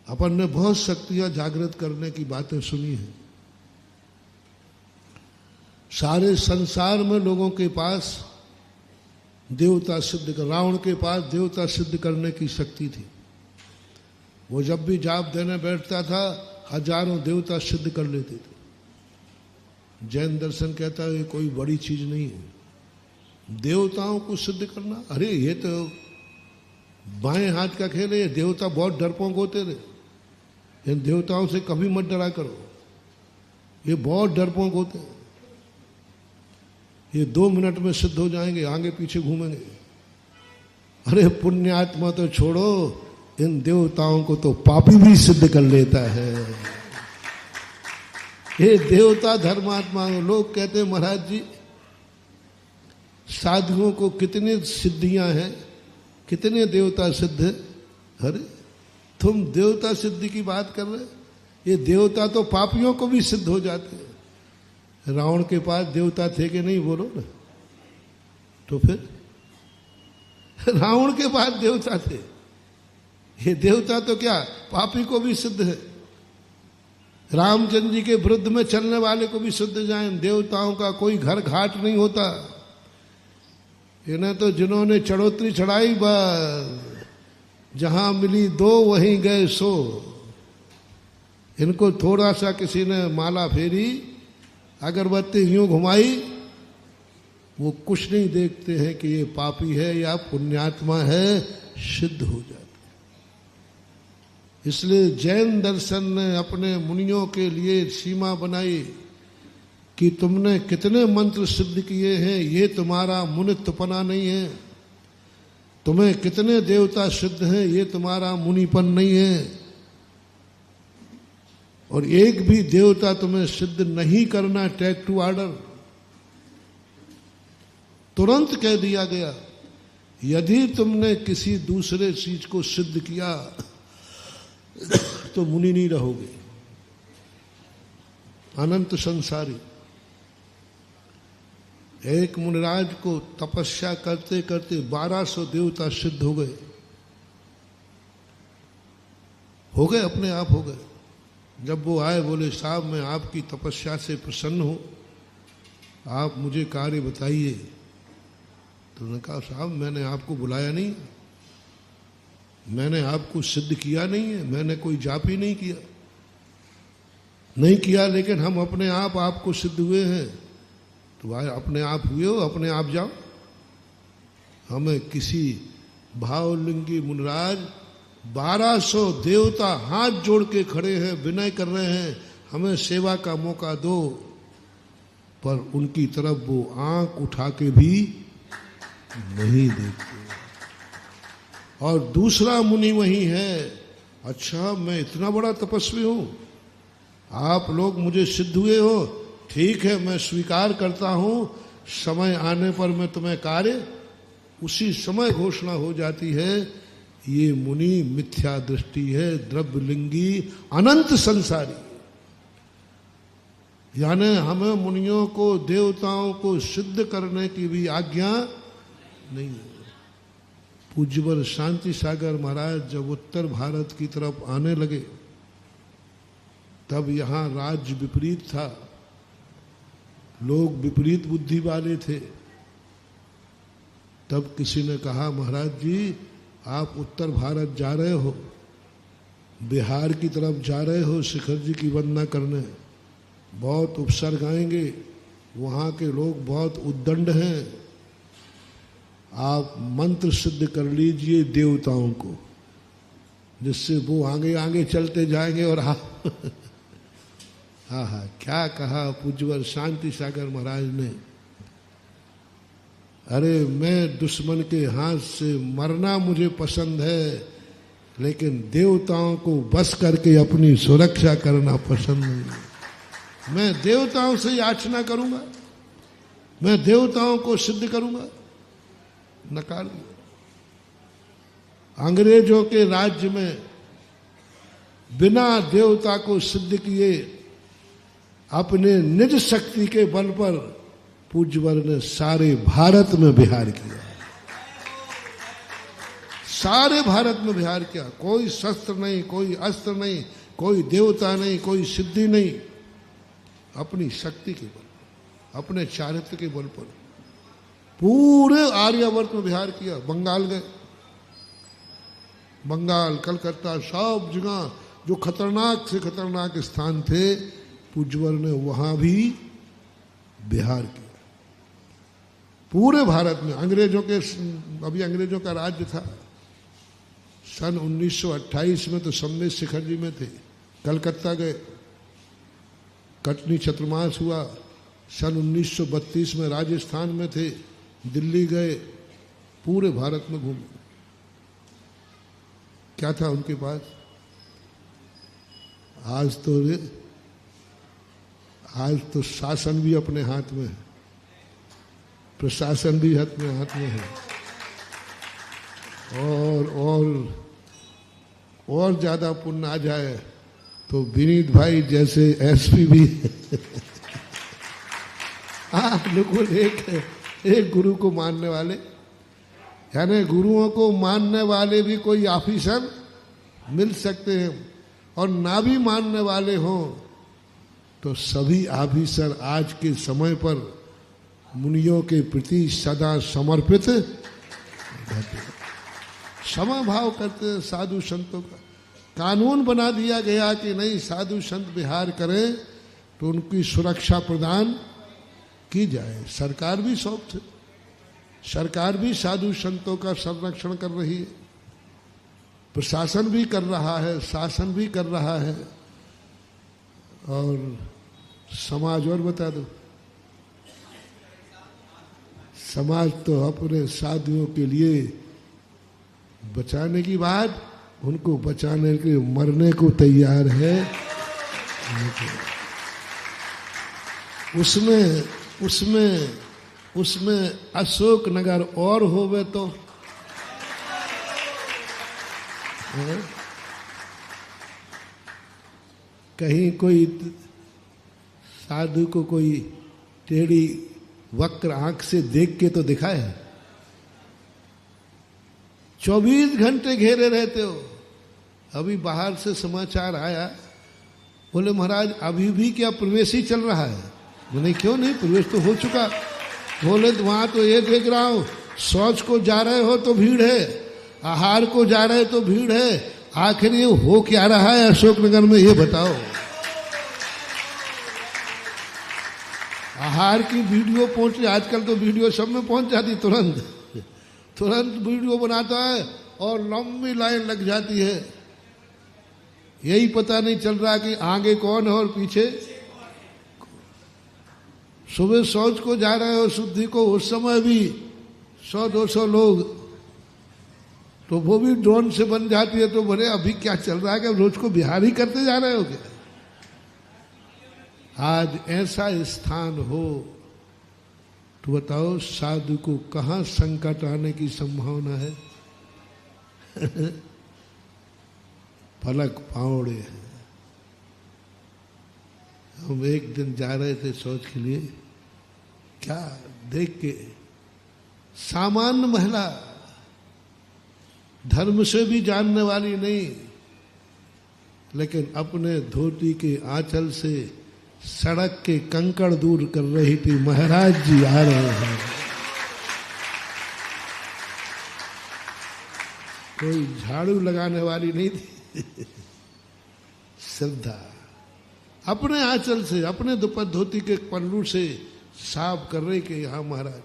अपन ने बहुत शक्तियां जागृत करने की बातें सुनी हैं। सारे संसार में लोगों के पास देवता सिद्ध कर, रावण के पास देवता सिद्ध करने की शक्ति थी। वो जब भी जाप देने बैठता था हजारों देवता सिद्ध कर लेते थे। जैन दर्शन कहता है ये कोई बड़ी चीज नहीं है देवताओं को सिद्ध करना। अरे ये तो बाएं हाथ का खेल है। ये देवता बहुत डरपोक होते थे। इन देवताओं से कभी मत डरा करो, ये बहुत डरपोक होते हैं। ये 2 मिनट में सिद्ध हो जाएंगे, आगे पीछे घूमेंगे। अरे पुण्यात्मा तो छोड़ो, इन देवताओं को तो पापी भी सिद्ध कर लेता है। ये देवता धर्मात्मा। लोग कहते हैं महाराज जी साधुओं को कितनी सिद्धियां हैं, कितने देवता सिद्ध है। अरे तुम देवता सिद्धि की बात कर रहे, ये देवता तो पापियों को भी सिद्ध हो जाते हैं। रावण के पास देवता थे कि नहीं, बोलो ना। तो फिर रावण के पास देवता थे, ये देवता तो क्या पापी को भी सिद्ध है। रामचंद्र जी के विरुद्ध में चलने वाले को भी सिद्ध जाए। देवताओं का कोई घर घाट नहीं होता। इन्हें तो जिन्होंने चढ़ोतरी चढ़ाई बस जहां मिली 2 वहीं गए 100। इनको थोड़ा सा किसी ने माला फेरी, अगरबत्ती यूं घुमाई, वो कुछ नहीं देखते हैं कि ये पापी है या पुण्यात्मा है, सिद्ध हो जाते। इसलिए जैन दर्शन ने अपने मुनियों के लिए सीमा बनाई कि तुमने कितने मंत्र सिद्ध किए हैं, ये तुम्हारा मुनित्वपना नहीं है। तुम्हें कितने देवता सिद्ध हैं, ये तुम्हारा मुनिपन नहीं है। और एक भी देवता तुम्हें सिद्ध नहीं करना, टेक टू ऑर्डर। तुरंत कह दिया गया, यदि तुमने किसी दूसरे चीज को सिद्ध किया तो मुनि नहीं रहोगे। अनंत संसारी। एक मुनिराज को तपस्या करते करते 1200 देवता सिद्ध हो गए, अपने आप हो गए। जब वो आए बोले साहब मैं आपकी तपस्या से प्रसन्न हूं, आप मुझे कार्य बताइए। तो उन्होंने कहा साहब मैंने आपको बुलाया नहीं, मैंने आपको सिद्ध किया नहीं है, मैंने कोई जाप ही नहीं किया, लेकिन हम अपने आप आपको सिद्ध हुए हैं। तो भाई अपने आप हुए हो, अपने आप जाओ। हमें किसी भावलिंगी मुनिराज 1200 देवता हाथ जोड़ के खड़े हैं, विनय कर रहे हैं, हमें सेवा का मौका दो। पर उनकी तरफ वो आंख उठा के भी नहीं देखते। और दूसरा मुनि वही है, अच्छा मैं इतना बड़ा तपस्वी हूं, आप लोग मुझे सिद्ध हुए हो, ठीक है मैं स्वीकार करता हूं, समय आने पर मैं तुम्हें कार्य उसी समय घोषणा हो जाती है। ये मुनि मिथ्या दृष्टि है, द्रव्यलिंगी अनंत संसारी। यानी हमें मुनियों को देवताओं को सिद्ध करने की भी आज्ञा नहीं है। पूज्यवर शांति सागर महाराज जब उत्तर भारत की तरफ आने लगे, तब यहाँ राज्य विपरीत था, लोग विपरीत बुद्धि वाले थे। तब किसी ने कहा महाराज जी आप उत्तर भारत जा रहे हो, बिहार की तरफ जा रहे हो शिखर जी की वंदना करने, बहुत उपसर्ग आएंगे, वहाँ के लोग बहुत उद्दंड हैं, आप मंत्र सिद्ध कर लीजिए देवताओं को, जिससे वो आगे आगे चलते जाएंगे। और आप हाँ क्या कहा पूज्यवर शांति सागर महाराज ने, अरे मैं दुश्मन के हाथ से मरना मुझे पसंद है, लेकिन देवताओं को बस करके अपनी सुरक्षा करना पसंद नहीं। मैं देवताओं से याचना करूंगा, मैं देवताओं को सिद्ध करूंगा। नकार दिया। अंग्रेजों के राज्य में बिना देवता को सिद्ध किए अपने निज शक्ति के बल पर पूज्यवर ने सारे भारत में विहार किया, सारे भारत में विहार किया। कोई शस्त्र नहीं, कोई अस्त्र नहीं, कोई देवता नहीं, कोई सिद्धि नहीं, अपनी शक्ति के बल, अपने चारित्र के बल पर पूरे आर्यावर्त में विहार किया। बंगाल गए, बंगाल, कलकत्ता, सब जगह जो खतरनाक से खतरनाक स्थान थे, पूज्यवर ने वहां भी विहार किया। पूरे भारत में अंग्रेजों के, अभी अंग्रेजों का राज्य था। सन 1928 में तो सम्मेद शिखर जी में थे। कलकत्ता गए, कटनी चतुर्मास हुआ। सन 1932 में राजस्थान में थे, दिल्ली गए, पूरे भारत में घूमे। क्या था उनके पास? आज तो शासन भी अपने हाथ में है, प्रशासन भी हाथ में है, और ज्यादा पुण्य आ जाए तो विनीत भाई जैसे एसपी भी बिल्कुल एक गुरु को मानने वाले, यानी गुरुओं को मानने वाले भी कोई ऑफिसर मिल सकते हैं, और ना भी मानने वाले हों तो सभी ऑफिसर आज के समय पर मुनियों के प्रति सदा समर्पित रहते, समभाव करते। साधु संतों का कानून बना दिया गया कि नहीं, साधु संत विहार करें तो उनकी सुरक्षा प्रदान की जाए। सरकार भी सौंप है, सरकार भी साधु संतों का संरक्षण कर रही है, प्रशासन भी कर रहा है, शासन भी कर रहा है, और समाज, और बता दो, समाज तो अपने साधुओं के लिए बचाने की बात, उनको बचाने के लिए मरने को तैयार है। उसमें अशोक नगर और होवे तो कहीं कोई साधु को कोई टेढ़ी वक्र आंख से देख के तो दिखाए। 24 घंटे घेरे रहते हो। अभी बाहर से समाचार आया, बोले महाराज अभी भी क्या प्रवेश ही चल रहा है? बोले क्यों नहीं, प्रवेश तो हो चुका। बोले तो वहां तो ये देख रहा हूं, शौच को जा रहे हो तो भीड़ है, आहार को जा रहे तो भीड़ है, आखिर ये हो क्या रहा है अशोकनगर में, ये बताओ। आहार की वीडियो पहुंच, आजकल तो वीडियो सब में पहुंच जाती, तुरंत वीडियो बनाता है और लंबी लाइन लग जाती है। यही पता नहीं चल रहा कि आगे कौन है और पीछे। सुबह शौच को जा रहे हो शुद्धि को, उस समय भी 100-200 लोग, तो वो भी ड्रोन से बन जाती है। तो बोले अभी क्या चल रहा है कि रोज को बिहार ही करते जा रहे हो क्या? आज ऐसा स्थान हो तो बताओ साधु को कहाँ संकट आने की संभावना है? पलक पावड़े हैं। हम एक दिन जा रहे थे शौच के लिए, क्या देख के, सामान्य महिला, धर्म से भी जानने वाली नहीं, लेकिन अपने धोती के आंचल से सड़क के कंकड़ दूर कर रही थी। महाराज जी आ रहे हैं। कोई झाड़ू लगाने वाली नहीं थी। श्रद्धा अपने आंचल से, अपने धोती के पल्लू से साफ कर रही कि हाँ महाराज